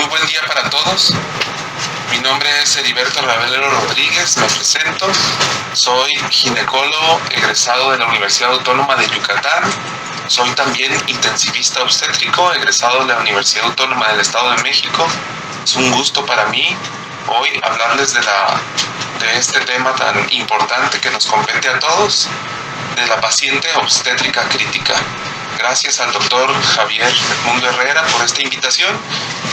buen día para todos. Mi nombre es Heriberto Ravelo Rodríguez, me presento. Soy ginecólogo egresado de la Universidad Autónoma de Yucatán. Soy también intensivista obstétrico egresado de la Universidad Autónoma del Estado de México. Es un gusto para mí hoy hablarles de este tema tan importante que nos compete a todos, de la paciente obstétrica crítica. Gracias al doctor Javier Edmundo Herrera por esta invitación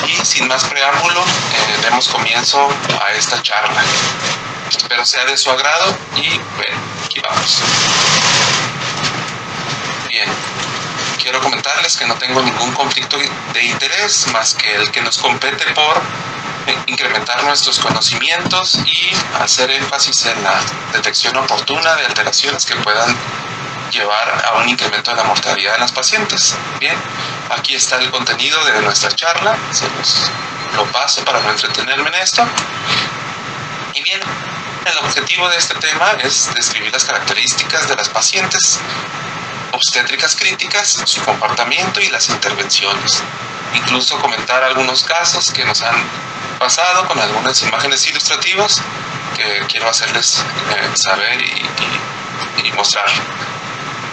y sin más preámbulo, demos comienzo a esta charla. Espero sea de su agrado y bueno, aquí vamos. Bien, quiero comentarles que no tengo ningún conflicto de interés más que el que nos compete por incrementar nuestros conocimientos y hacer énfasis en la detección oportuna de alteraciones que puedan llevar a un incremento de la mortalidad en las pacientes. Bien, aquí está el contenido de nuestra charla, se los lo paso para no entretenerme en esto. Y bien, el objetivo de este tema es describir las características de las pacientes obstétricas críticas, su comportamiento y las intervenciones. Incluso comentar algunos casos que nos han pasado con algunas imágenes ilustrativas que quiero hacerles saber y mostrar.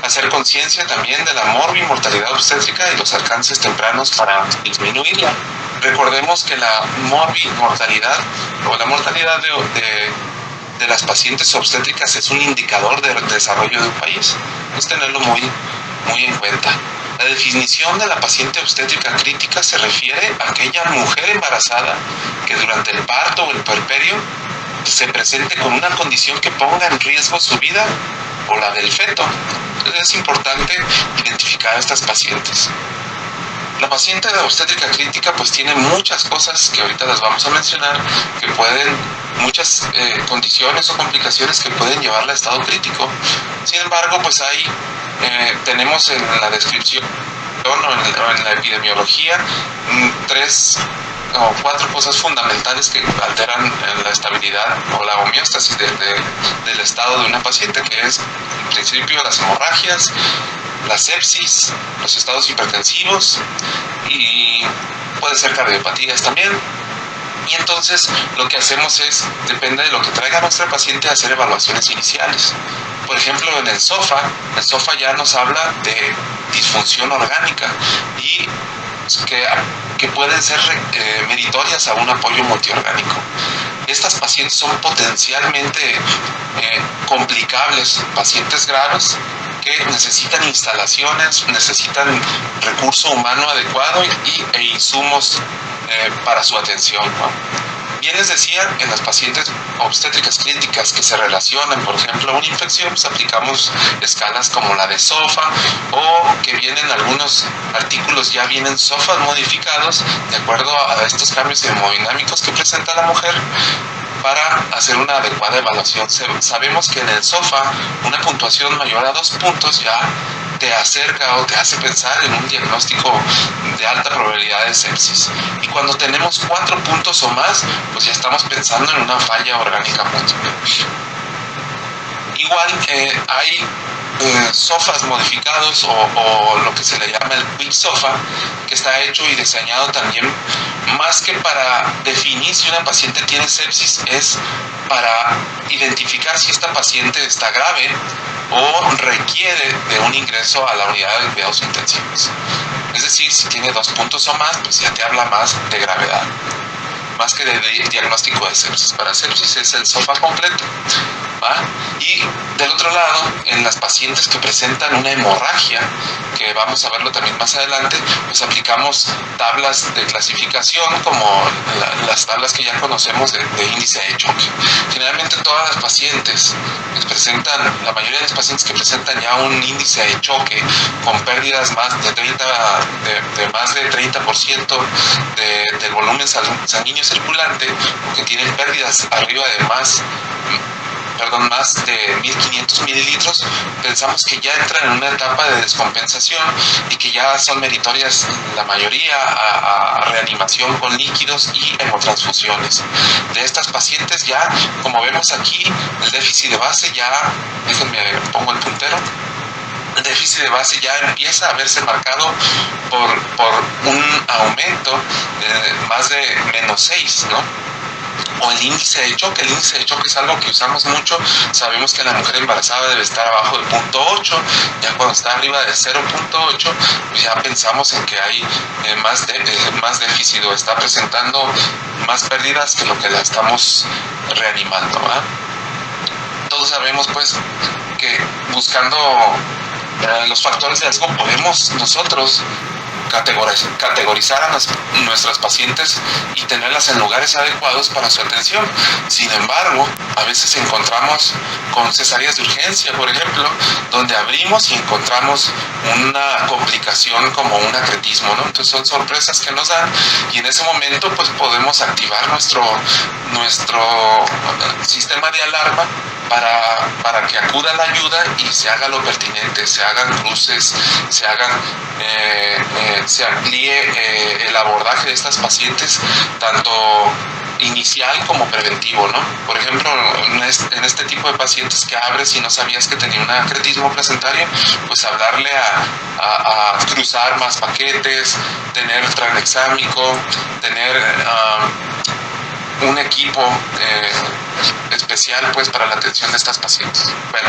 Hacer conciencia también de la morbimortalidad obstétrica y los alcances tempranos para disminuirla. Recordemos que la morbimortalidad o la mortalidad de las pacientes obstétricas es un indicador del desarrollo de un país. Es tenerlo muy en cuenta. La definición de la paciente obstétrica crítica se refiere a aquella mujer embarazada que durante el parto o el puerperio se presente con una condición que ponga en riesgo su vida o la del feto. Entonces es importante identificar a estas pacientes. La paciente de obstétrica crítica pues tiene muchas cosas que ahorita las vamos a mencionar, que muchas condiciones o complicaciones que pueden llevarla a estado crítico. Sin embargo, pues tenemos en la descripción o en la epidemiología 3 o 4 cosas fundamentales que alteran la estabilidad o la homeostasis del estado de una paciente, que es en principio las hemorragias, la sepsis, los estados hipertensivos y puede ser cardiopatías también. Y entonces lo que hacemos es, depende de lo que traiga nuestra paciente, hacer evaluaciones iniciales. Por ejemplo, en el SOFA ya nos habla de disfunción orgánica y que pueden ser meritorias a un apoyo multiorgánico. Estas pacientes son potencialmente complicables, pacientes graves que necesitan instalaciones, necesitan recurso humano adecuado e insumos para su atención, ¿no? Bien les decía, en las pacientes obstétricas críticas que se relacionan, por ejemplo, a una infección, pues aplicamos escalas como la de SOFA, o que vienen algunos artículos, ya vienen SOFA modificados de acuerdo a estos cambios hemodinámicos que presenta la mujer, para hacer una adecuada evaluación. Sabemos que en el SOFA una puntuación mayor a 2 puntos ya te acerca o te hace pensar en un diagnóstico de alta probabilidad de sepsis. Y cuando tenemos 4 puntos o más, pues ya estamos pensando en una falla orgánica múltiple. Igual hay SOFAs modificados o lo que se le llama el Quick SOFA, que está hecho y diseñado también más que para definir si una paciente tiene sepsis, es para identificar si esta paciente está grave o requiere de un ingreso a la unidad de cuidados intensivos. Es decir, si tiene 2 puntos o más, pues ya te habla más de gravedad, más que de diagnóstico de sepsis. Para sepsis es el SOFA completo, ¿va? Y del otro lado, en las pacientes que presentan una hemorragia, que vamos a verlo también más adelante, pues aplicamos tablas de clasificación como las tablas que ya conocemos de índice de choque. Generalmente todas las pacientes la mayoría de las pacientes que presentan ya un índice de choque con pérdidas más de 30% del volumen sanguíneo circulante, que tienen pérdidas arriba de más de 1500 mililitros, pensamos que ya entran en una etapa de descompensación y que ya son meritorias la mayoría a reanimación con líquidos y hemotransfusiones. De estas pacientes ya, como vemos aquí, el déficit de base ya, déjenme pongo el puntero, déficit de base ya empieza a verse marcado por un aumento más de -6, ¿no? O el índice de choque. El índice de choque es algo que usamos mucho. Sabemos que la mujer embarazada debe estar abajo de 0.8. Ya cuando está arriba de 0.8, pues ya pensamos en que hay más déficit o está presentando más pérdidas que lo que la estamos reanimando, ¿verdad? Todos sabemos pues que buscando los factores de riesgo podemos nosotros categorizar a nuestras pacientes y tenerlas en lugares adecuados para su atención. Sin embargo, a veces encontramos con cesáreas de urgencia, por ejemplo, donde abrimos y encontramos una complicación como un acretismo, ¿no? Entonces son sorpresas que nos dan y en ese momento pues podemos activar nuestro sistema de alarma para que acuda la ayuda y se haga lo pertinente, se hagan cruces, se amplíe el abordaje de estas pacientes, tanto inicial como preventivo, ¿no? Por ejemplo, en este tipo de pacientes que abres y no sabías que tenía un acretismo placentario, pues hablarle a cruzar más paquetes, tener tranexámico, tener un equipo especial pues para la atención de estas pacientes. Bueno,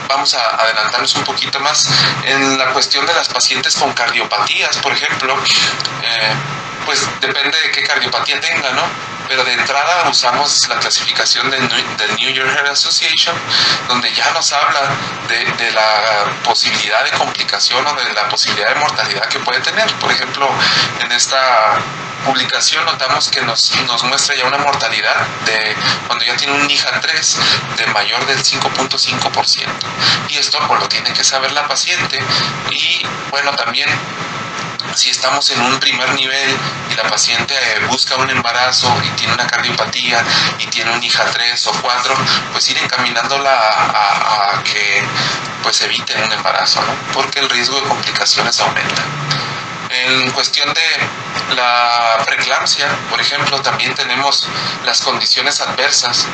vamos a adelantarnos un poquito más en la cuestión de las pacientes con cardiopatías, por ejemplo. Pues depende de qué cardiopatía tenga, ¿no? Pero de entrada usamos la clasificación del New York Heart Association, donde ya nos habla de la posibilidad de complicación o de la posibilidad de mortalidad que puede tener. Por ejemplo, en esta publicación notamos que nos muestra ya una mortalidad de cuando ya tiene un NIHA-3 de mayor del 5.5%. Y esto pues lo tiene que saber la paciente. Y bueno, también si estamos en un primer nivel y la paciente busca un embarazo y tiene una cardiopatía y tiene un NIHA-3 o 4, pues ir encaminándola a que pues evite un embarazo, ¿no? Porque el riesgo de complicaciones aumenta. En cuestión de la preeclampsia, por ejemplo, también tenemos las condiciones adversas,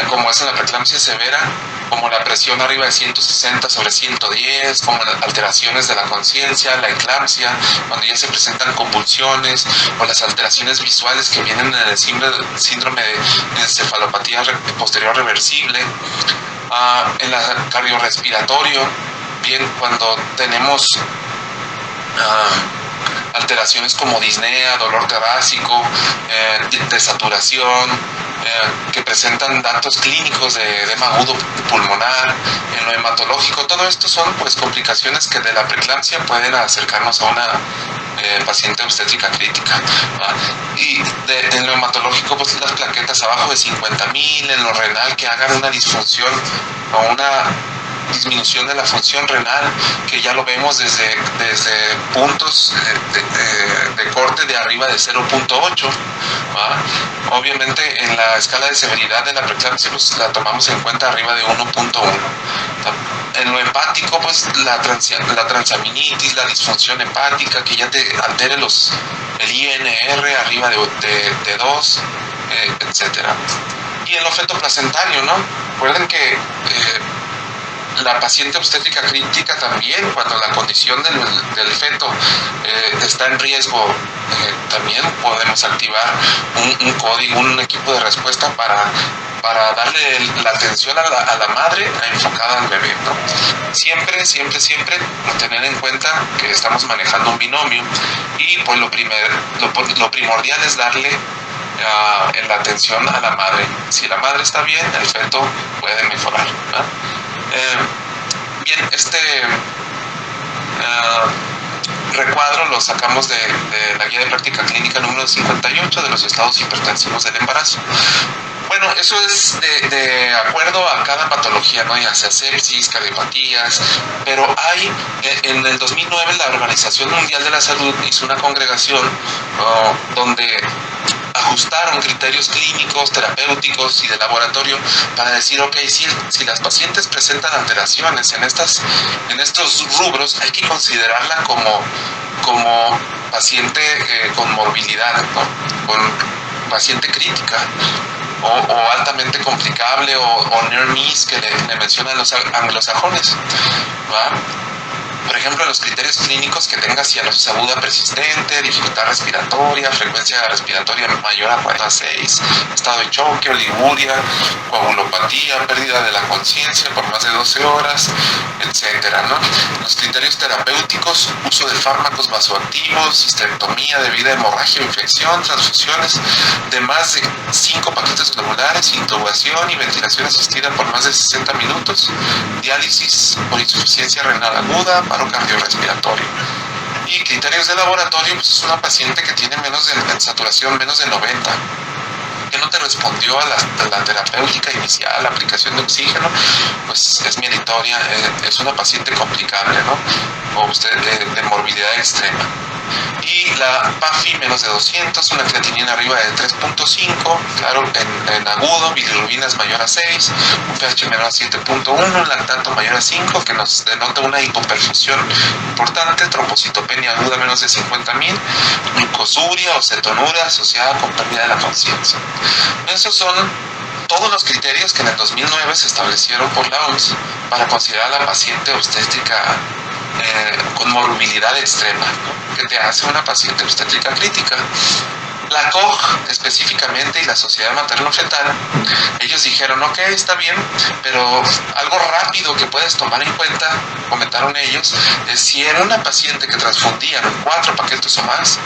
como es en la preeclampsia severa, como la presión arriba de 160/110, como las alteraciones de la conciencia, la eclampsia, cuando ya se presentan convulsiones, o las alteraciones visuales que vienen en el síndrome de encefalopatía posterior reversible. En la cardiorrespiratorio, bien, cuando tenemos alteraciones como disnea, dolor torácico, desaturación, que presentan datos clínicos de edema agudo pulmonar. En lo hematológico, todo esto son pues complicaciones que de la preeclampsia pueden acercarnos a una paciente obstétrica crítica. Y en lo hematológico, pues las plaquetas abajo de 50,000, en lo renal que hagan una disfunción o una disminución de la función renal, que ya lo vemos desde puntos de corte de arriba de 0.8. Obviamente en la escala de severidad de la preeclampsia pues la tomamos en cuenta arriba de 1.1. En lo hepático, pues la transaminitis, la disfunción hepática, que ya te altere el INR arriba de 2, etcétera. Y en lo fetoplacentario, ¿no? Recuerden que la paciente obstétrica crítica también, cuando la condición del feto está en riesgo, también podemos activar un código, un equipo de respuesta para darle la atención a la madre enfocada al bebé, ¿no? Siempre tener en cuenta que estamos manejando un binomio y pues lo primordial es darle la atención a la madre. Si la madre está bien, el feto puede mejorar, ¿no? Bien, este recuadro lo sacamos de la guía de práctica clínica número 58 de los estados hipertensivos del embarazo. Bueno, eso es de acuerdo a cada patología, ¿no? Ya sea sepsis, cardiopatías, pero hay, en el 2009 la Organización Mundial de la Salud hizo una congregación donde ajustaron criterios clínicos, terapéuticos y de laboratorio para decir, ok, si las pacientes presentan alteraciones en estos rubros, hay que considerarla como paciente con morbilidad, ¿no? Con paciente crítica. o altamente complicable o near miss que le mencionan los anglosajones, ¿va? Por ejemplo, los criterios clínicos que tenga cianosis aguda persistente, dificultad respiratoria, frecuencia respiratoria mayor a 4 a 6, estado de choque, oliguria, coagulopatía, pérdida de la conciencia por más de 12 horas, etcétera, ¿no? Los criterios terapéuticos, uso de fármacos vasoactivos, histerectomía debido a hemorragia o infección, transfusiones de más de 5 paquetes globulares, intubación y ventilación asistida por más de 60 minutos, diálisis por insuficiencia renal aguda, paro cardiorrespiratorio. Y criterios de laboratorio, pues es una paciente que tiene en saturación menos de 90, que no te respondió a la terapéutica inicial, la aplicación de oxígeno, pues es meritoria, es una paciente complicable, ¿no? O usted de morbilidad extrema. Y la PAFI menos de 200, una creatinina arriba de 3.5, claro, en agudo, bilirrubinas mayor a 6, un pH menor a 7.1, un lactato mayor a 5, que nos denota una hipoperfusión importante, trombocitopenia aguda menos de 50.000, glucosuria o cetonura asociada con pérdida de la conciencia. Esos son todos los criterios que en el 2009 se establecieron por la OMS para considerar a la paciente obstétrica con morbilidad extrema, ¿no? Que te hace una paciente obstétrica crítica. La COG específicamente y la Sociedad Materno-Fetal, ellos dijeron, ok, está bien, pero algo rápido que puedes tomar en cuenta, comentaron ellos, es si era una paciente que transfundían 4 paquetes o más,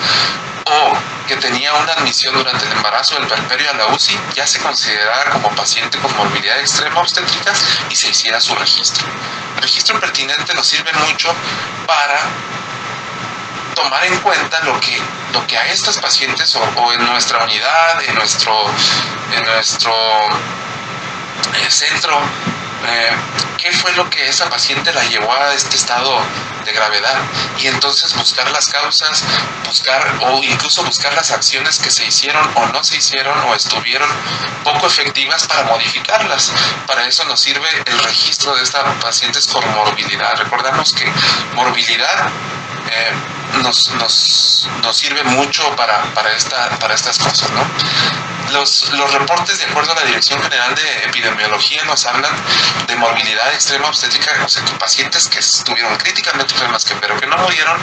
o que tenía una admisión durante el embarazo del puerperio a la UCI, ya se considerara como paciente con morbilidad extrema obstétrica y se hiciera su registro. El registro pertinente nos sirve mucho para tomar en cuenta lo que a estas pacientes o en nuestra unidad, en nuestro centro, qué fue lo que esa paciente la llevó a este estado de gravedad, y entonces buscar las causas, o incluso buscar las acciones que se hicieron o no se hicieron o estuvieron poco efectivas para modificarlas. Para eso nos sirve el registro de estas pacientes con morbilidad. Recordamos que morbilidad nos sirve mucho para estas cosas, ¿no? Los reportes, de acuerdo a la Dirección General de Epidemiología, nos hablan de morbilidad extrema obstétrica, o sea, que pacientes que estuvieron críticamente enfermas, pero que no murieron.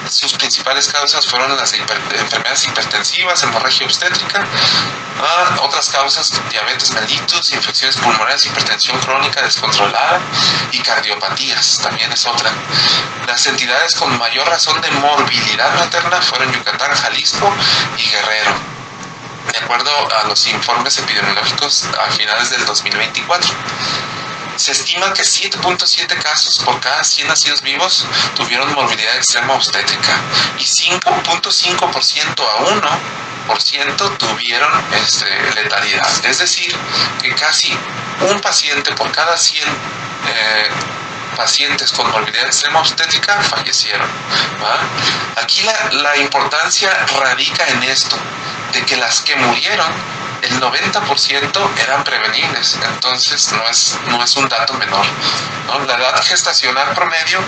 Sus principales causas fueron las enfermedades hipertensivas, hemorragia obstétrica, otras causas, diabetes mellitus, infecciones pulmonares, hipertensión crónica descontrolada y cardiopatías, también es otra. Las entidades con mayor razón de morbilidad materna fueron Yucatán, Jalisco y Guerrero, de acuerdo a los informes epidemiológicos a finales del 2024. Se estima que 7.7 casos por cada 100 nacidos vivos tuvieron morbilidad extrema obstétrica y 5.5% a 1% tuvieron letalidad. Es decir, que casi un paciente por cada 100 pacientes con morbilidad extrema obstétrica fallecieron, ¿va? Aquí la importancia radica en esto, de que las que murieron, el 90% eran prevenibles. Entonces no es un dato menor, ¿no? La edad gestacional promedio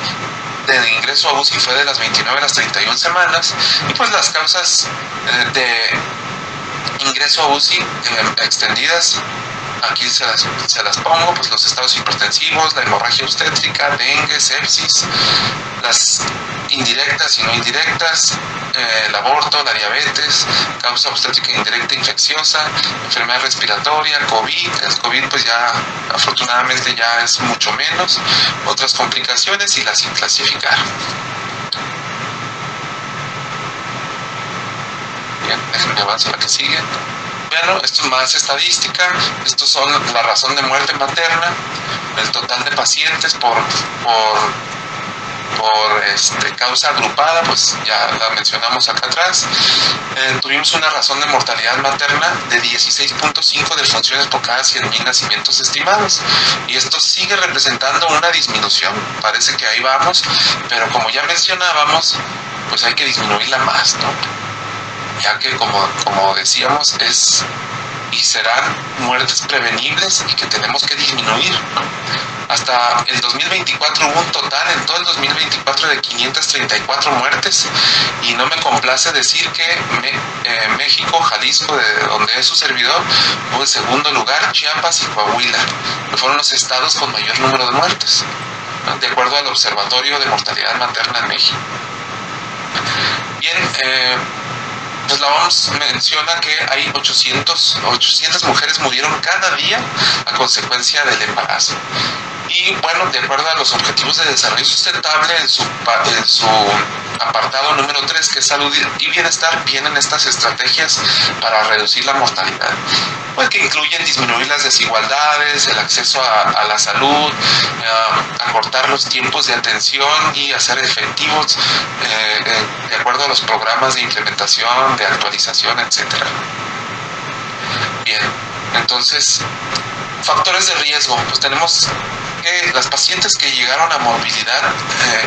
de ingreso a UCI fue de las 29 a las 31 semanas, y pues las causas de ingreso a UCI extendidas, aquí se las pongo, pues los estados hipertensivos, la hemorragia obstétrica, dengue, sepsis, las indirectas y no indirectas, el aborto, la diabetes, causa obstétrica indirecta infecciosa, enfermedad respiratoria, COVID. El COVID pues ya afortunadamente ya es mucho menos, otras complicaciones y las sin clasificar. Bien, déjenme avanzar a la que sigue. Bueno, esto es más estadística, estos son la razón de muerte materna, el total de pacientes por causa agrupada, pues ya la mencionamos acá atrás. Tuvimos una razón de mortalidad materna de 16.5 defunciones por cada 100.000 nacimientos estimados, y esto sigue representando una disminución, parece que ahí vamos, pero como ya mencionábamos, pues hay que disminuirla más, ¿no? Ya que como decíamos, es y serán muertes prevenibles y que tenemos que disminuir, ¿no? Hasta el 2024 hubo un total en todo el 2024 de 534 muertes, y no me complace decir que México, Jalisco, de donde es su servidor, fue el segundo lugar, Chiapas y Coahuila, que fueron los estados con mayor número de muertes, ¿no?, de acuerdo al Observatorio de Mortalidad Materna en México. Bien, pues la OMS menciona que hay 800 mujeres murieron cada día a consecuencia del embarazo. Y bueno, de acuerdo a los Objetivos de Desarrollo Sustentable, en su apartado número 3, que es salud y bienestar, vienen estas estrategias para reducir la mortalidad, pues que incluyen disminuir las desigualdades, el acceso a la salud, acortar los tiempos de atención y hacer efectivos de acuerdo a los programas de implementación, de actualización, etcétera. Bien, entonces, factores de riesgo, pues tenemos que las pacientes que llegaron a morbilidad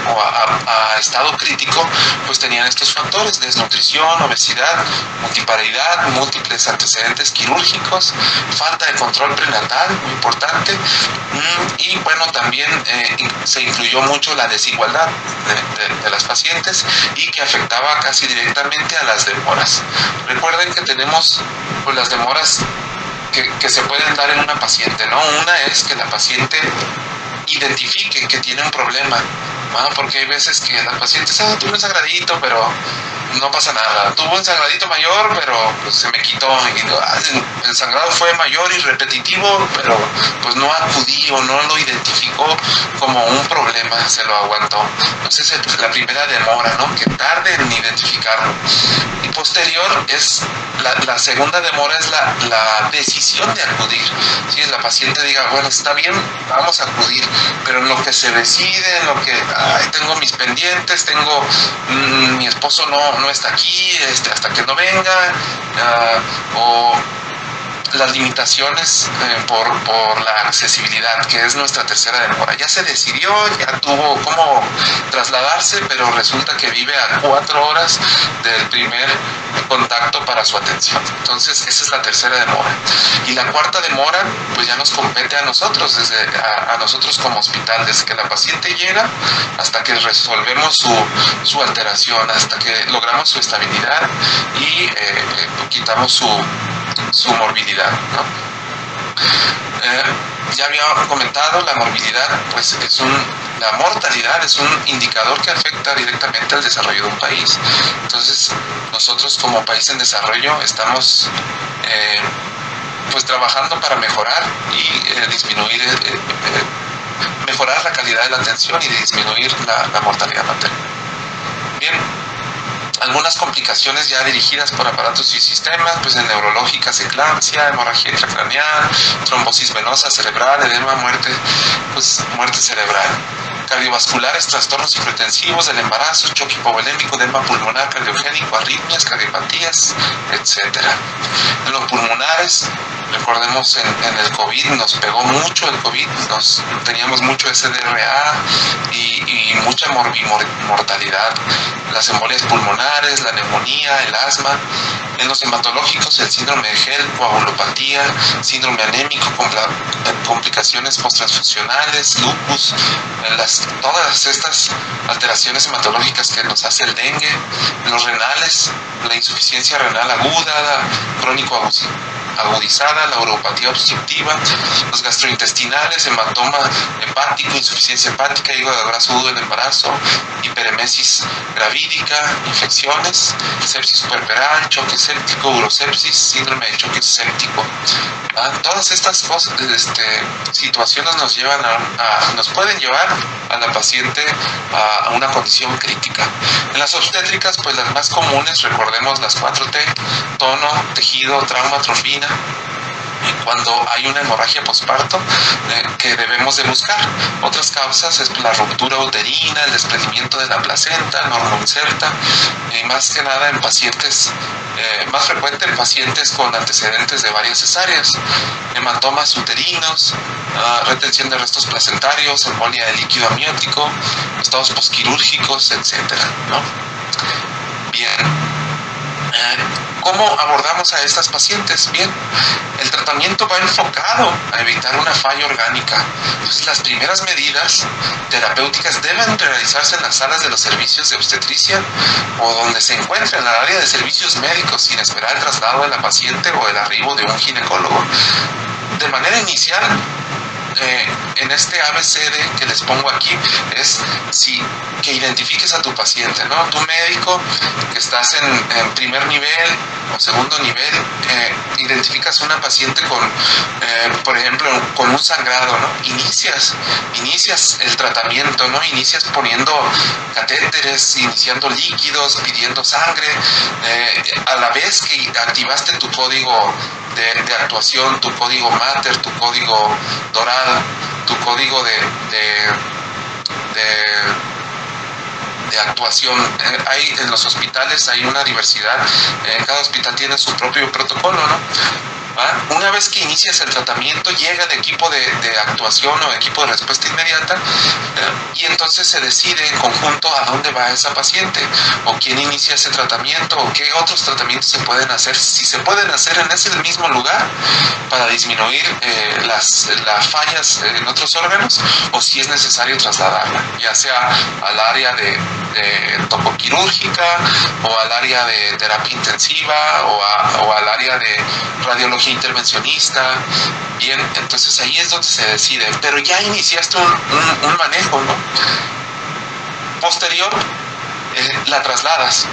o a estado crítico, pues tenían estos factores: desnutrición, obesidad, multiparidad, múltiples antecedentes quirúrgicos, falta de control prenatal, muy importante, y bueno, también se incluyó mucho la desigualdad de las pacientes, y que afectaba casi directamente a las demoras. Recuerden que tenemos pues las demoras que se pueden dar en una paciente, ¿no? Una es que la paciente identifique que tiene un problema, ¿no? Porque hay veces que la paciente tuvo un sangradito, pero no pasa nada. Tuvo un sangradito mayor, pero pues, se me quitó. Y el sangrado fue mayor y repetitivo, pero pues no acudí o no lo identificó como un problema, se lo aguantó. Entonces la primera demora, ¿no?, que tarde en identificarlo. Y posterior es la segunda demora, es la decisión de acudir. Si la paciente diga, bueno, está bien, vamos a acudir, pero en lo que se decide, en lo que tengo mis pendientes, mi esposo no está aquí, hasta que no venga, o las limitaciones por la accesibilidad, que es nuestra tercera demora. Ya se decidió, ya tuvo cómo trasladarse, pero resulta que vive a 4 horas del primer contacto para su atención. Entonces, esa es la tercera demora. Y la cuarta demora, pues ya nos compete a nosotros, a nosotros como hospital, desde que la paciente llega hasta que resolvemos su alteración, hasta que logramos su estabilidad y quitamos su morbilidad, ¿no? Ya había comentado, la morbilidad, pues la mortalidad es un indicador que afecta directamente al desarrollo de un país. Entonces, nosotros como país en desarrollo estamos pues trabajando para mejorar y disminuir, mejorar la calidad de la atención y disminuir la mortalidad materna. Bien, algunas complicaciones ya dirigidas por aparatos y sistemas, pues en neurológicas, eclampsia, hemorragia intracraneal, trombosis venosa cerebral, edema, muerte cerebral. Cardiovasculares, trastornos hipertensivos del embarazo, choque hipovolémico, edema pulmonar cardiogénico, arritmias, cardiopatías, etcétera. En los pulmonares, recordemos en el COVID, nos pegó mucho el COVID, teníamos mucho SDRA y mucha mortalidad. Las embolias pulmonares, la neumonía, el asma. En los hematológicos, el síndrome de Gel, coagulopatía, síndrome anémico, complicaciones posttransfusionales, lupus, todas estas alteraciones hematológicas que nos hace el dengue. En los renales, la insuficiencia renal aguda, crónico agudizada, la uropatía obstructiva, los gastrointestinales, hematoma hepático, insuficiencia hepática, hígado graso agudo del embarazo, hiperemesis gravídica, infecciones, sepsis puerperal, choque séptico, urosepsis, síndrome de choque séptico. Todas estas cosas, situaciones nos pueden llevar a la paciente a una condición crítica. En las obstétricas, pues las más comunes, recordemos las 4T, tono, tejido, trauma, trombina. Cuando hay una hemorragia posparto que debemos de buscar. Otras causas es la ruptura uterina, el desprendimiento de la placenta, normoinserta, y más que nada en pacientes, más frecuente en pacientes con antecedentes de varias cesáreas, hematomas uterinos, retención de restos placentarios, embolia de líquido amniótico, estados posquirúrgicos, etcétera, ¿no? Bien. ¿Cómo abordamos a estas pacientes? Bien, el tratamiento va enfocado a evitar una falla orgánica. Entonces, las primeras medidas terapéuticas deben realizarse en las salas de los servicios de obstetricia o donde se encuentre en el área de servicios médicos, sin esperar el traslado de la paciente o el arribo de un ginecólogo. De manera inicial, en este ABCD que les pongo aquí, es que identifiques a tu paciente, ¿no? Tu médico, que estás en primer nivel o segundo nivel, identificas una paciente con, por ejemplo, con un sangrado, ¿no? Inicias el tratamiento, ¿no? Inicias poniendo catéteres, iniciando líquidos, pidiendo sangre, a la vez que activaste tu código de actuación, tu código Mater, tu código Doral, tu código de actuación. Hay en los hospitales hay una diversidad, cada hospital tiene su propio protocolo, ¿no? Una vez que inicias el tratamiento, llega el equipo de actuación o equipo de respuesta inmediata, y entonces se decide en conjunto a dónde va esa paciente, o quién inicia ese tratamiento, o qué otros tratamientos se pueden hacer, si se pueden hacer en ese mismo lugar para disminuir las fallas en otros órganos, o si es necesario trasladarla, ya sea al área de tocoquirúrgica, o al área de terapia intensiva, o al área de radiología intervencionista. Bien, entonces ahí es donde se decide, pero ya iniciaste un manejo, ¿no? Posterior, la trasladas,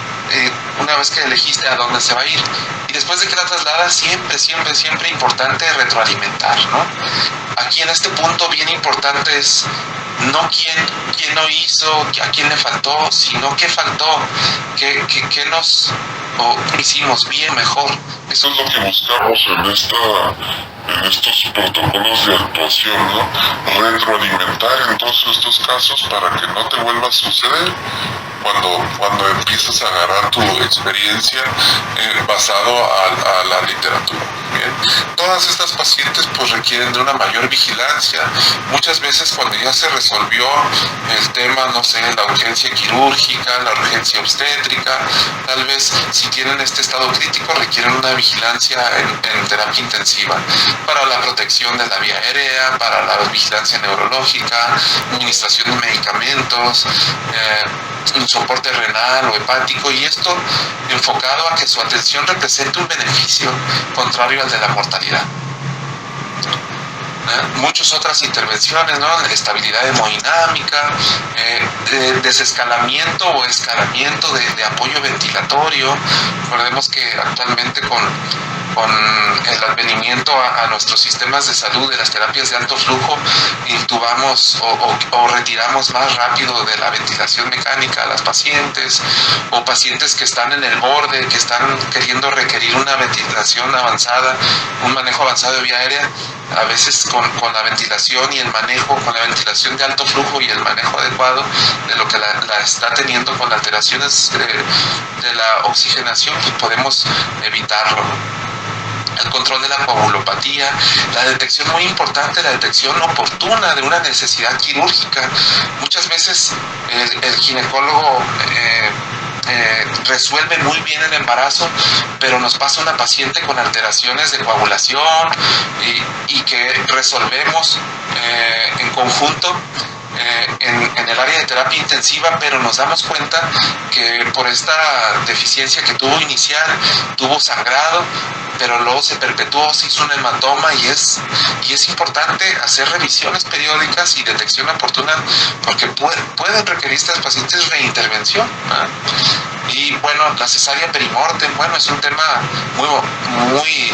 una vez que elegiste a dónde se va a ir, y después de que la trasladas, siempre importante retroalimentar, ¿no? Aquí en este punto bien importante es no quién no hizo, a quién le faltó, sino qué faltó, qué hicimos bien, mejor. Eso es lo que buscamos en estos protocolos de actuación, ¿no? Retroalimentar en todos estos casos para que no te vuelva a suceder cuando empiezas a agarrar tu experiencia basado a la literatura. Bien. Todas estas pacientes pues requieren de una mayor vigilancia. Muchas veces cuando ya se resolvió el tema, no sé, la urgencia quirúrgica, la urgencia obstétrica, tal vez si tienen este estado crítico requieren una vigilancia en terapia intensiva para la protección de la vía aérea, para la vigilancia neurológica, administración de medicamentos, un soporte renal o hepático, y esto enfocado a que su atención represente un beneficio contrario al de la mortalidad. Muchas otras intervenciones, ¿no? Estabilidad hemodinámica, desescalamiento o escalamiento de apoyo ventilatorio. Recordemos que actualmente con el advenimiento a nuestros sistemas de salud de las terapias de alto flujo, intubamos o retiramos más rápido de la ventilación mecánica a las pacientes, o pacientes que están en el borde, que están queriendo requerir una ventilación avanzada, un manejo avanzado de vía aérea. A veces con la ventilación y el manejo, con la ventilación de alto flujo y el manejo adecuado de lo que la está teniendo con alteraciones de la oxigenación, pues podemos evitarlo. El control de la coagulopatía, la detección, muy importante, la detección oportuna de una necesidad quirúrgica. Muchas veces el ginecólogo resuelve muy bien el embarazo, pero nos pasa una paciente con alteraciones de coagulación y que resolvemos en conjunto en el área de terapia intensiva, pero nos damos cuenta que por esta deficiencia que tuvo inicial, tuvo sangrado, pero luego se perpetuó, se hizo un hematoma, y es importante hacer revisiones periódicas y detección oportuna, porque pueden requerir estas pacientes reintervención, ¿no? Y bueno, la cesárea perimortem, bueno, es un tema muy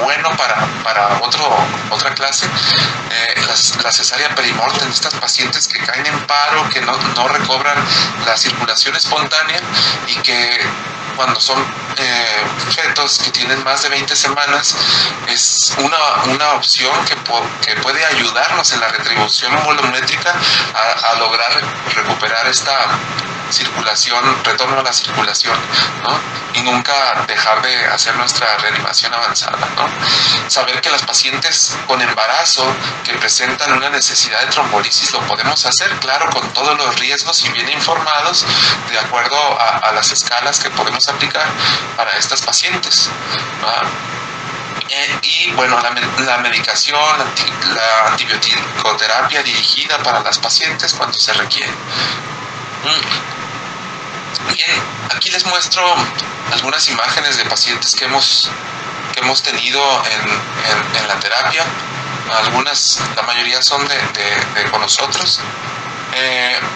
bueno para otra clase. La cesárea perimortem, estas pacientes que caen en paro, que no recobran la circulación espontánea, y que cuando son fetos que tienen más de 20 semanas, es una opción que puede ayudarnos en la retribución volumétrica a lograr recuperar circulación, retorno a la circulación, ¿no? Y nunca dejar de hacer nuestra reanimación avanzada, ¿no? Saber que las pacientes con embarazo que presentan una necesidad de trombolisis lo podemos hacer, claro, con todos los riesgos y bien informados, de acuerdo a las escalas que podemos aplicar para estas pacientes, ¿no? Y bueno, la medicación, la antibioticoterapia dirigida para las pacientes cuando se requiere. Bien, aquí les muestro algunas imágenes de pacientes que hemos tenido en la terapia. Algunas, la mayoría son con nosotros.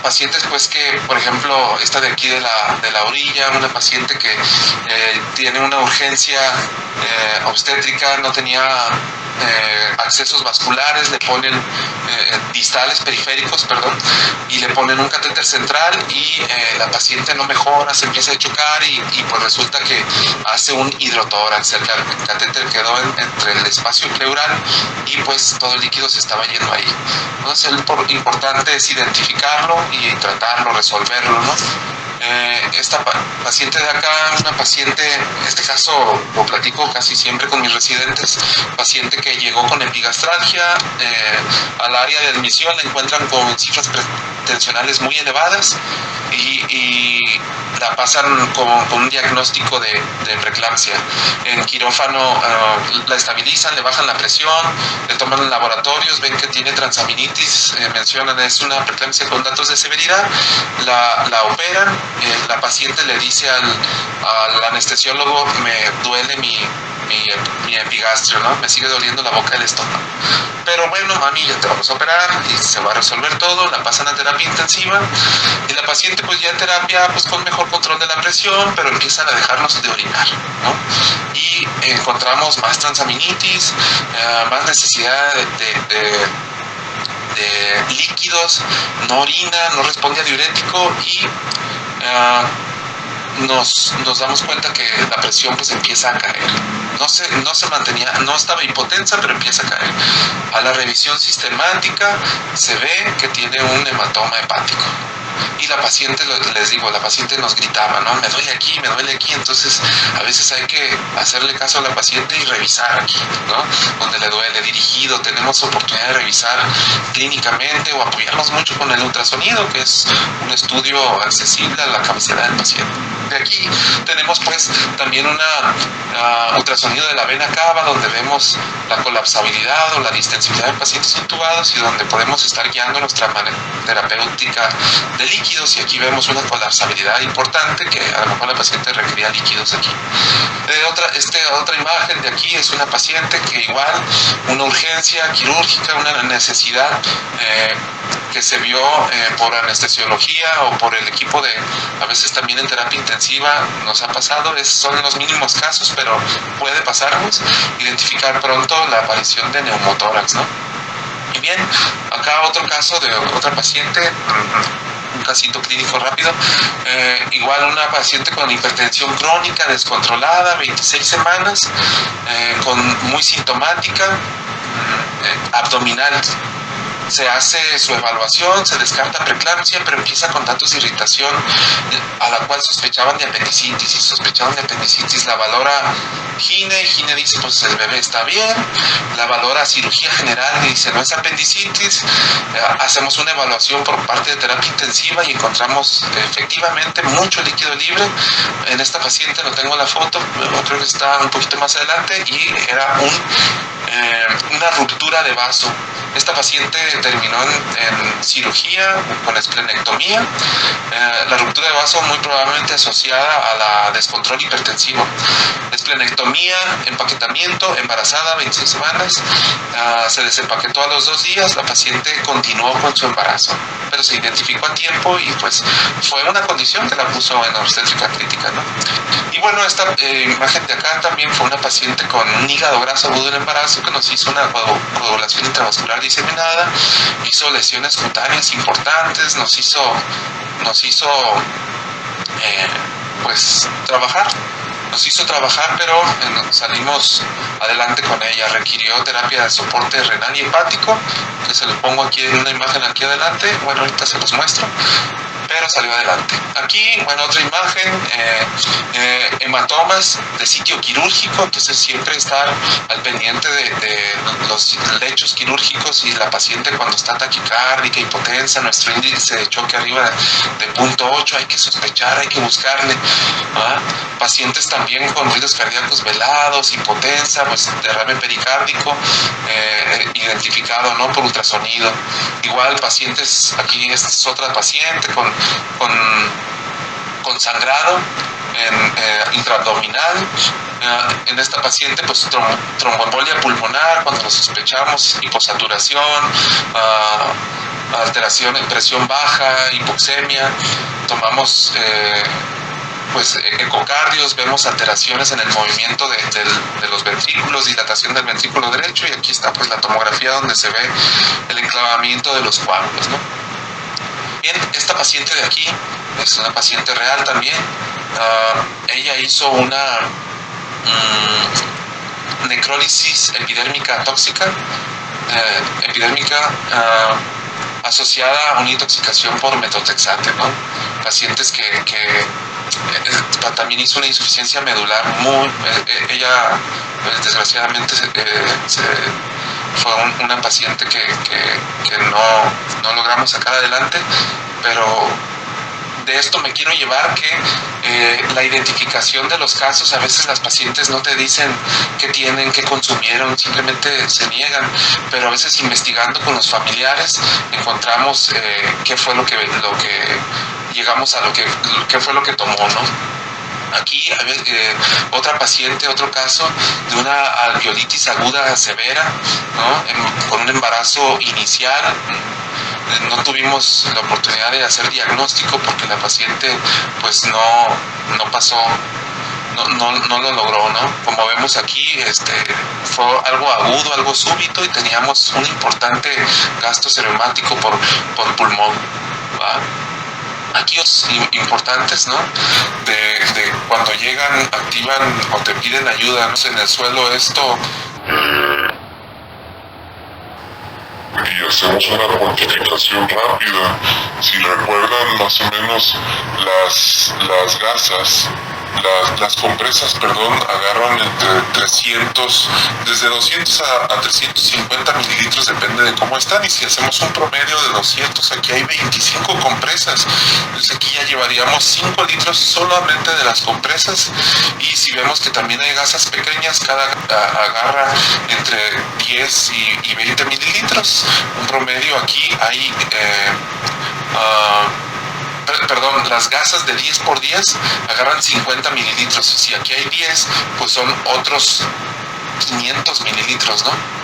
Pacientes pues que, por ejemplo, esta de aquí de la orilla, una paciente que tiene una urgencia obstétrica, no tenía accesos vasculares, le ponen distales, periféricos, perdón, y le ponen un catéter central y la paciente no mejora, se empieza a chocar y pues resulta que hace un hidrotórax, el catéter quedó entre el espacio pleural y pues todo el líquido se estaba yendo ahí. Entonces lo importante es identificarlo y tratarlo, resolverlo, ¿no? Esta paciente de acá, una paciente, en este caso lo platico casi siempre con mis residentes, paciente que llegó con epigastralgia, al área de admisión le encuentran con cifras pretensionales muy elevadas y la pasan con un diagnóstico de preeclampsia. En quirófano la estabilizan, le bajan la presión, le toman laboratorios, ven que tiene transaminitis, mencionan es una preeclampsia con datos de severidad, la operan. La paciente le dice al anestesiólogo, me duele mi epigastrio, ¿no? Me sigue doliendo la boca del estómago. Pero bueno, mami, ya te vamos a operar y se va a resolver todo, la pasan a terapia intensiva y la paciente pues ya en terapia pues con mejor control de la presión, pero empiezan a dejarnos de orinar, ¿no? Y encontramos más transaminitis, más necesidad de líquidos, no orina, no responde a diurético y nos damos cuenta que la presión pues empieza a caer. No se mantenía, no estaba hipotensa, pero empieza a caer. A la revisión sistemática se ve que tiene un hematoma hepático. Y la paciente, les digo, la paciente nos gritaba, ¿no? Me duele aquí, entonces a veces hay que hacerle caso a la paciente y revisar aquí, ¿no? Donde le duele, dirigido, tenemos oportunidad de revisar clínicamente o apoyarnos mucho con el ultrasonido, que es un estudio accesible a la cabecera del paciente. De aquí tenemos pues también una ultrasonido de la vena cava, donde vemos la colapsabilidad o la distensibilidad de pacientes intubados y donde podemos estar guiando nuestra manera terapéutica de líquidos, y aquí vemos una colapsabilidad importante que a lo mejor la paciente requería líquidos aquí. Otra imagen de aquí es una paciente que igual una urgencia quirúrgica, una necesidad que se vio por anestesiología o por el equipo a veces también en terapia intensiva nos ha pasado, son los mínimos casos, pero puede pasarnos, identificar pronto la aparición de neumotórax, ¿no? Y bien, acá otro caso de otra paciente, un casito clínico rápido, igual una paciente con hipertensión crónica descontrolada, 26 semanas, muy sintomática, abdominal. Se hace su evaluación, se descarta preeclampsia, pero empieza con datos de irritación a la cual sospechaban de apendicitis, y sospechaban de apendicitis. La valora Gine dice pues el bebé está bien, la valora cirugía general y dice no es apendicitis. Hacemos una evaluación por parte de terapia intensiva y encontramos efectivamente mucho líquido libre. En esta paciente no tengo la foto, creo que está un poquito más adelante, y era una ruptura de vaso. Esta paciente terminó en cirugía con esplenectomía, la ruptura de vaso muy probablemente asociada a la descontrol hipertensivo. Esplenectomía, empaquetamiento, embarazada, 26 semanas, se desempaquetó a los 2 días, la paciente continuó con su embarazo, pero se identificó a tiempo y pues fue una condición que la puso en obstétrica crítica, ¿no? Y bueno, esta imagen de acá también fue una paciente con un hígado graso agudo en embarazo que nos hizo una coagulación intravascular diseminada, hizo lesiones cutáneas importantes, nos hizo pues trabajar, pero salimos adelante con ella. Requirió terapia de soporte renal y hepático, que se lo pongo aquí en una imagen aquí adelante, bueno, ahorita se los muestro. pero salió adelante. Aquí, bueno, otra imagen, hematomas de sitio quirúrgico, entonces siempre estar al pendiente de los lechos quirúrgicos y la paciente cuando está taquicárdica, hipotensa, nuestro índice de choque arriba de 0.8, hay que sospechar, hay que buscarle. Pacientes también con ruidos cardíacos velados, hipotensa, pues derrame pericárdico, identificado, ¿no?, por ultrasonido. Igual pacientes, aquí esta es otra paciente con sangrado intraabdominal. En esta paciente, pues tromboembolia pulmonar, cuando lo sospechamos, hiposaturación, alteración en presión baja, hipoxemia. Tomamos pues ecocardios, vemos alteraciones en el movimiento de los ventrículos, dilatación del ventrículo derecho, y aquí está pues la tomografía donde se ve el enclavamiento de los coágulos, ¿no? Bien, esta paciente de aquí es una paciente real también. Ella hizo una necrólisis epidérmica tóxica, asociada a una intoxicación por metotrexate, ¿no? Pacientes que también hizo una insuficiencia medular ella desgraciadamente fue una paciente que no logramos sacar adelante, pero de esto me quiero llevar que la identificación de los casos, a veces las pacientes no te dicen qué tienen, qué consumieron, simplemente se niegan, pero a veces investigando con los familiares encontramos qué fue lo que llegamos a qué fue lo que tomó, ¿no? Aquí otra paciente, otro caso de una alveolitis aguda severa, ¿no?, con un embarazo inicial. No tuvimos la oportunidad de hacer diagnóstico porque la paciente pues no pasó, no lo logró, ¿no? Como vemos aquí, fue algo agudo, algo súbito, y teníamos un importante gasto reumático por pulmón, ¿va? Aquí los importantes, ¿no?, de cuando llegan, activan o te piden ayuda, ¿no?, en el suelo, esto. Y hacemos una cuantificación rápida. Si recuerdan más o menos las gasas, las compresas, agarran desde 200 a 350 mililitros, depende de cómo están, y si hacemos un promedio de 200, aquí hay 25 compresas, entonces aquí ya llevaríamos 5 litros solamente de las compresas, y si vemos que también hay gasas pequeñas, cada agarra entre 10 y 20 mililitros, un promedio aquí hay las gasas de 10 por 10 agarran 50 mililitros. Si aquí hay 10, pues son otros 500 mililitros, ¿no?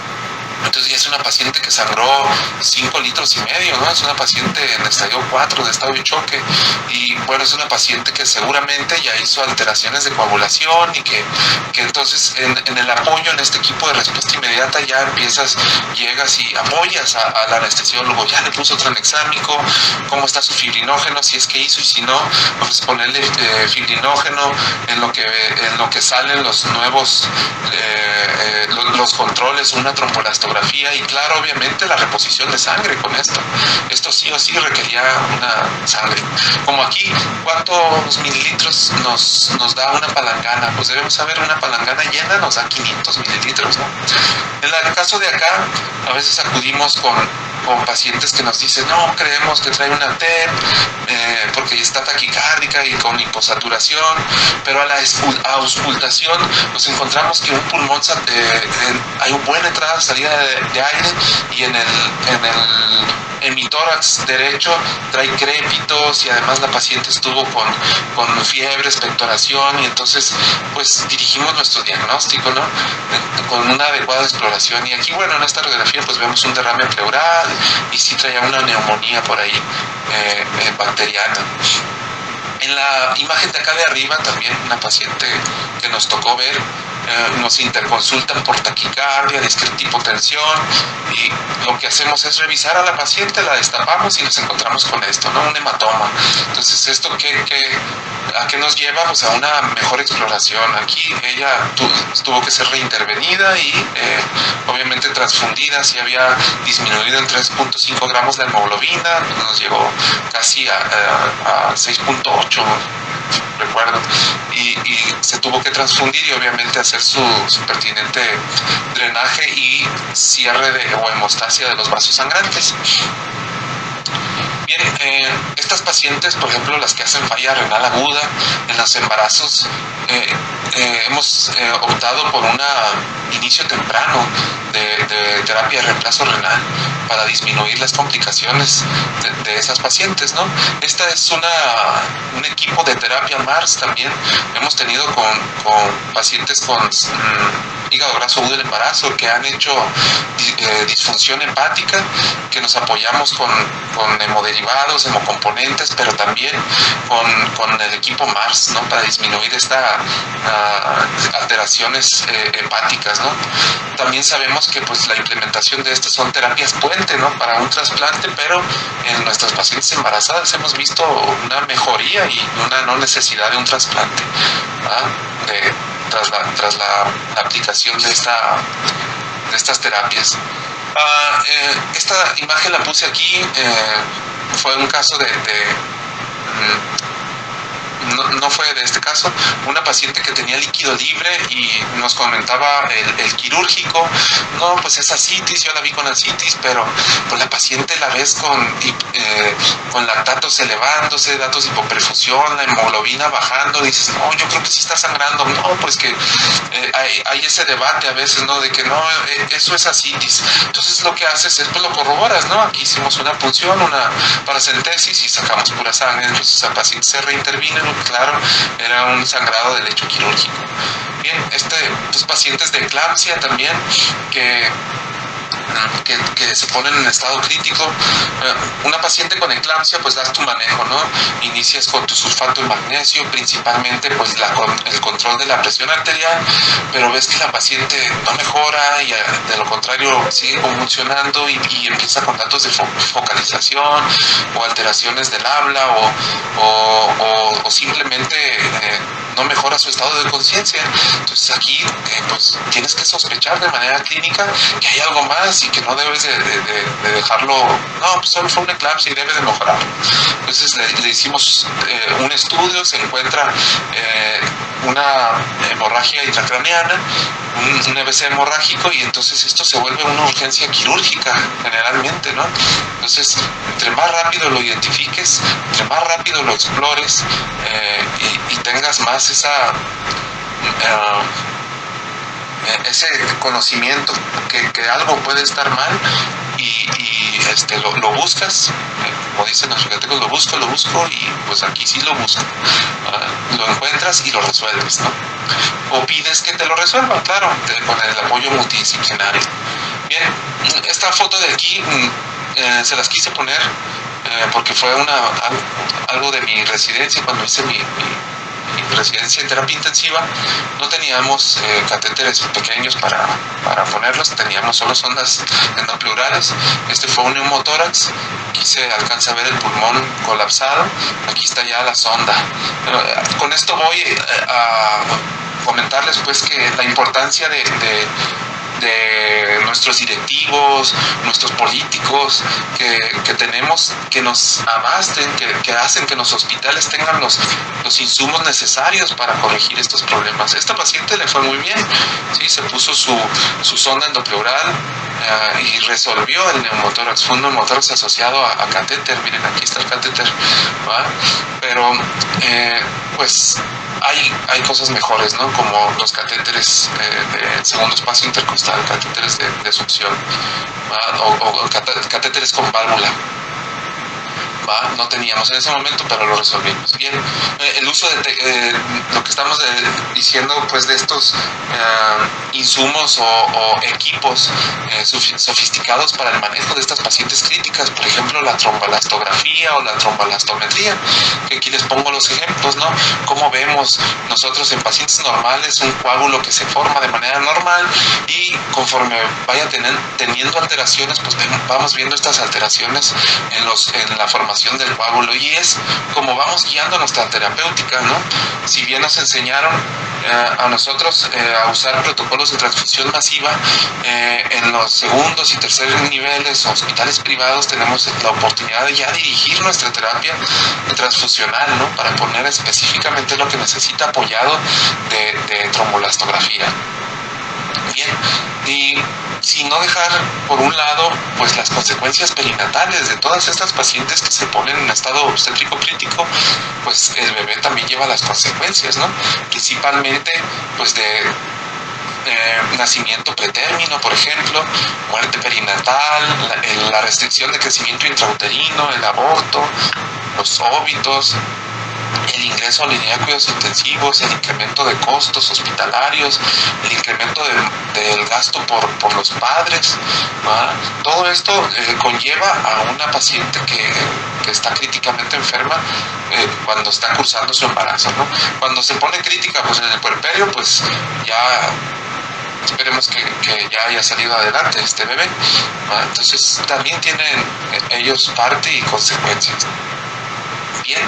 Entonces ya es una paciente que sangró 5 litros y medio, ¿no? Es una paciente en estadio 4 de estado de choque, y bueno, es una paciente que seguramente ya hizo alteraciones de coagulación, y que entonces en el apoyo en este equipo de respuesta inmediata ya llegas y apoyas al anestesiólogo, ya le puso tranexámico, cómo está su fibrinógeno, si es que hizo, y si no, pues ponerle fibrinógeno en lo que salen los nuevos los controles, una trombolastografía, y claro, obviamente la reposición de sangre con esto. Esto sí o sí requería una sangre. Como aquí, ¿cuántos mililitros nos da una palangana? Pues debemos saber, una palangana llena nos da 500 mililitros, ¿no? En el caso de acá, a veces acudimos con pacientes que nos dicen, no, creemos que trae una TEP, porque está taquicárdica y con hiposaturación, pero a la auscultación nos encontramos que un pulmón hay una buena entrada, salida de aire, y en el hemitórax derecho trae crépitos, y además la paciente estuvo con fiebre, expectoración, y entonces pues dirigimos nuestro diagnóstico, ¿no?, con una adecuada exploración. Y aquí, bueno, en esta radiografía pues vemos un derrame pleural, y sí traía una neumonía por ahí bacteriana. En la imagen de acá de arriba también una paciente que nos tocó ver, nos interconsultan por taquicardia, discreta hipotensión, y lo que hacemos es revisar a la paciente, la destapamos y nos encontramos con esto, ¿no? Un hematoma. Entonces, ¿esto a qué nos lleva? Pues a una mejor exploración. Aquí ella tuvo que ser reintervenida y obviamente transfundida. Si había disminuido en 3.5 gramos la hemoglobina, nos llegó casi a 6.8, recuerdo, y se tuvo que transfundir y obviamente hacer su pertinente drenaje y cierre o hemostasia de los vasos sangrantes. Bien, estas pacientes, por ejemplo, las que hacen falla renal aguda en los embarazos, hemos optado por un inicio temprano de terapia de reemplazo renal para disminuir las complicaciones de esas pacientes, ¿no? Esta es un equipo de terapia MARS también. Hemos tenido con pacientes con hígado graso agudo del embarazo que han hecho disfunción hepática, que nos apoyamos con hemoderivados, hemocomponentes, pero también con el equipo MARS, ¿no? Para disminuir estas alteraciones hepáticas, ¿no? También sabemos que pues la implementación de estas son terapias puente, ¿no? Para un trasplante, pero en nuestras pacientes embarazadas hemos visto una mejoría y una no necesidad de un trasplante, tras la aplicación de estas terapias. Esta imagen la puse aquí, fue un caso no fue de este caso, una paciente que tenía líquido libre y nos comentaba el quirúrgico, no, pues es ascitis, yo la vi con ascitis, pero pues la paciente la ves con lactatos elevándose, datos de hipoperfusión, la hemoglobina bajando, dices, no, yo creo que sí está sangrando, no, pues que hay ese debate a veces, ¿no? De que no, eso es ascitis. Entonces lo que haces es, pues lo corroboras, ¿no? Aquí hicimos una punción, una paracentesis y sacamos pura sangre, entonces el paciente se reintervino, claro, era un sangrado de lecho quirúrgico. Bien, pues pacientes de eclampsia también que se ponen en estado crítico. Una paciente con eclampsia, pues das tu manejo, ¿no? Inicias con tu sulfato de magnesio, principalmente pues el control de la presión arterial, pero ves que la paciente no mejora y de lo contrario sigue convulsionando y empieza con datos de focalización o alteraciones del habla o simplemente no mejora su estado de conciencia. Entonces aquí pues tienes que sospechar de manera clínica que hay algo más y que no debes de dejarlo, no, pues solo fue una eclampsia y debe de mejorar. Entonces le hicimos un estudio, se encuentra una hemorragia intracraneana, un EBC hemorrágico, y entonces esto se vuelve una urgencia quirúrgica generalmente, ¿no? Entonces, entre más rápido lo identifiques, entre más rápido lo explores y tengas más ese conocimiento que algo puede estar mal y lo buscas, como dicen los yucatecos, lo busco y pues aquí sí lo busco, lo encuentras y lo resuelves, ¿no? O pides que te lo resuelvan, claro, con el apoyo multidisciplinario. Bien, esta foto de aquí se las quise poner porque fue algo de mi residencia cuando hice mi residencia en terapia intensiva. No teníamos catéteres pequeños para ponerlos, teníamos solo sondas endopleurales. Este fue un neumotórax, aquí se alcanza a ver el pulmón colapsado, aquí está ya la sonda. Con esto voy a comentarles pues que la importancia de nuestros directivos, nuestros políticos que tenemos, que nos abasten, que hacen que los hospitales tengan los insumos necesarios para corregir estos problemas. Esta paciente le fue muy bien, ¿sí? Se puso su sonda endopleural y resolvió el neumotórax. Fue un neumotórax asociado a catéter. Miren, aquí está el catéter, ¿va? Pero pues hay cosas mejores, ¿no? Como los catéteres de segundo espacio intercostal, catéteres de succión, o catéteres con válvula. ¿va? No teníamos en ese momento, pero lo resolvimos. Bien, el uso de lo que estamos diciendo, pues, de estos insumos o equipos sofisticados para el manejo de estas pacientes críticas, por ejemplo, la trombolastografía o la trombolastometría, que aquí les pongo los ejemplos, ¿no? Cómo vemos nosotros en pacientes normales un coágulo que se forma de manera normal y conforme vaya teniendo alteraciones, pues vamos viendo estas alteraciones en la formación del coágulo, y es como vamos guiando nuestra terapéutica, ¿no? Si bien nos enseñaron a nosotros a usar protocolos de transfusión masiva, en los segundos y terceros niveles o hospitales privados tenemos la oportunidad de ya dirigir nuestra terapia transfusional, ¿no? Para poner específicamente lo que necesita apoyado de trombolastografía. Bien, y sin no dejar por un lado pues las consecuencias perinatales de todas estas pacientes que se ponen en estado obstétrico crítico, pues el bebé también lleva las consecuencias, ¿no? Principalmente pues de nacimiento pretérmino, por ejemplo, muerte perinatal, la restricción de crecimiento intrauterino, el aborto, los óbitos, el ingreso a la unidad de cuidados intensivos, el incremento de costos hospitalarios, el incremento del gasto por los padres, ¿verdad? Todo esto conlleva a una paciente que está críticamente enferma cuando está cursando su embarazo, ¿no? Cuando se pone crítica pues en el puerperio, pues ya esperemos que ya haya salido adelante este bebé, ¿verdad? Entonces también tienen ellos parte y consecuencias. Bien,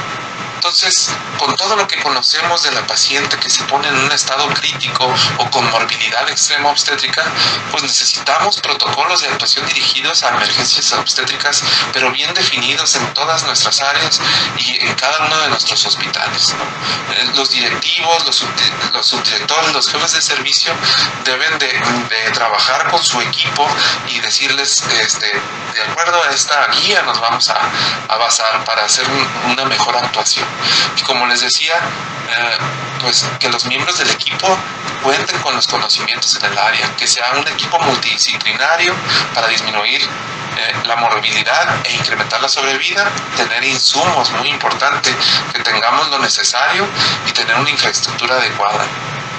entonces, con todo lo que conocemos de la paciente que se pone en un estado crítico o con morbilidad extrema obstétrica, pues necesitamos protocolos de actuación dirigidos a emergencias obstétricas, pero bien definidos en todas nuestras áreas y en cada uno de nuestros hospitales, ¿no? Los directivos, los subdirectores, los jefes de servicio deben de trabajar con su equipo y decirles, de acuerdo a esta guía nos vamos a basar para hacer una mejor actuación. Y como les decía, pues que los miembros del equipo cuenten con los conocimientos en el área, que sea un equipo multidisciplinario para disminuir la morbilidad e incrementar la sobrevida, tener insumos, muy importante, que tengamos lo necesario y tener una infraestructura adecuada.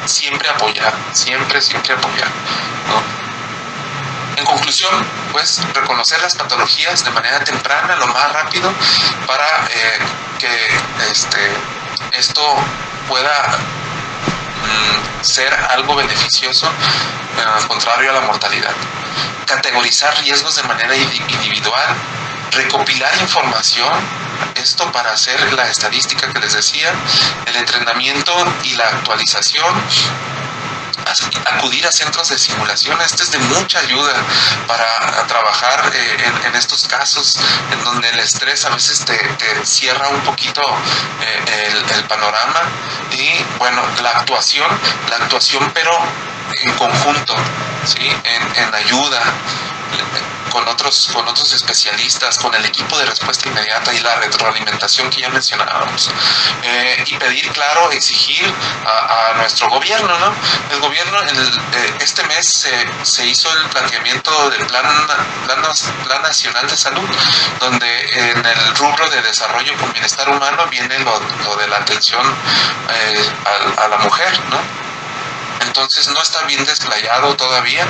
Siempre apoyar, siempre apoyar, ¿no? En conclusión, pues reconocer las patologías de manera temprana, lo más rápido, para que esto pueda ser algo beneficioso, contrario a la mortalidad. Categorizar riesgos de manera individual, recopilar información, esto para hacer la estadística que les decía, el entrenamiento y la actualización, acudir a centros de simulación. Esto es de mucha ayuda para trabajar en estos casos en donde el estrés a veces te cierra un poquito el panorama. Y bueno, la actuación pero en conjunto, ¿sí? En ayuda con otros especialistas, con el equipo de respuesta inmediata y la retroalimentación que ya mencionábamos, y pedir, claro, exigir a nuestro gobierno, ¿no? El gobierno este mes se hizo el planteamiento del plan nacional de salud, donde en el rubro de desarrollo con bienestar humano viene lo de la atención a la mujer, ¿no? Entonces no está bien desplayado todavía,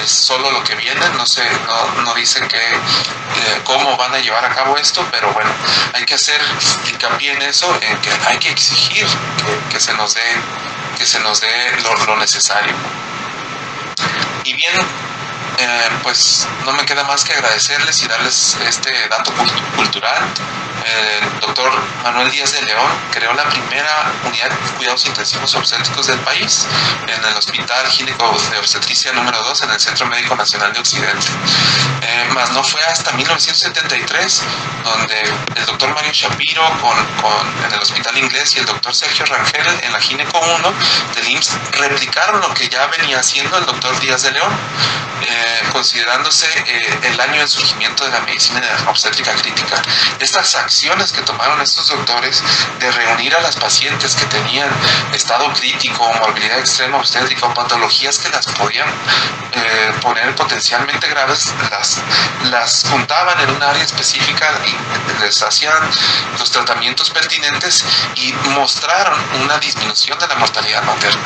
es solo lo que viene, no dicen cómo van a llevar a cabo esto, pero bueno, hay que hacer hincapié en eso, en que hay que exigir que se nos dé lo necesario. Y bien, pues no me queda más que agradecerles y darles este dato cultural. El doctor Manuel Díaz de León creó la primera unidad de cuidados intensivos obstétricos del país en el Hospital Gineco de Obstetricia número 2 en el Centro Médico Nacional de Occidente. Mas no fue hasta 1973 donde el doctor Mario Shapiro en el Hospital Inglés y el doctor Sergio Rangel en la Gineco 1 del IMSS replicaron lo que ya venía haciendo el doctor Díaz de León. considerándose el año del surgimiento de la medicina obstétrica crítica. Estas acciones que tomaron estos doctores de reunir a las pacientes que tenían estado crítico, morbilidad extrema obstétrica o patologías que las podían poner potencialmente graves, las juntaban en un área específica y les hacían los tratamientos pertinentes y mostraron una disminución de la mortalidad materna.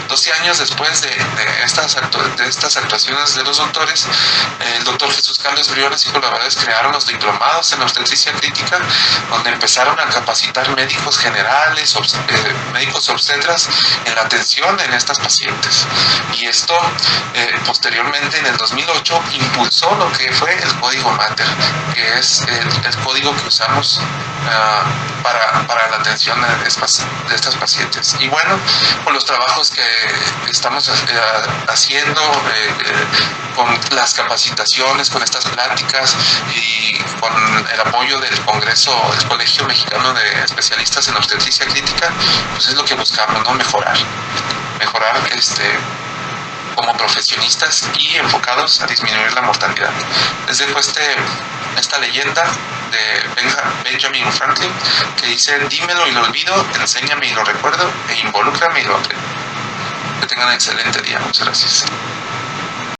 12 años después de estas actuaciones de los doctores, el doctor Jesús Carlos Briones y colaboradores crearon los diplomados en obstetricia crítica, donde empezaron a capacitar médicos generales, médicos obstetras en la atención en estas pacientes. Y esto, posteriormente, en el 2008, impulsó lo que fue el Código Mater, que es el código que usamos para la atención de estas pacientes. Y bueno, con los trabajos que estamos haciendo, con las capacitaciones, con estas pláticas y con el apoyo del Congreso, del Colegio Mexicano de Especialistas en Obstetricia Crítica, pues es lo que buscamos, ¿no? Mejorar como profesionistas y enfocados a disminuir la mortalidad. Les dejo esta leyenda de Benjamin Franklin que dice: dímelo y lo olvido, enséñame y lo recuerdo, e involúcrame y lo aprendo. Que tengan un excelente día. Muchas gracias.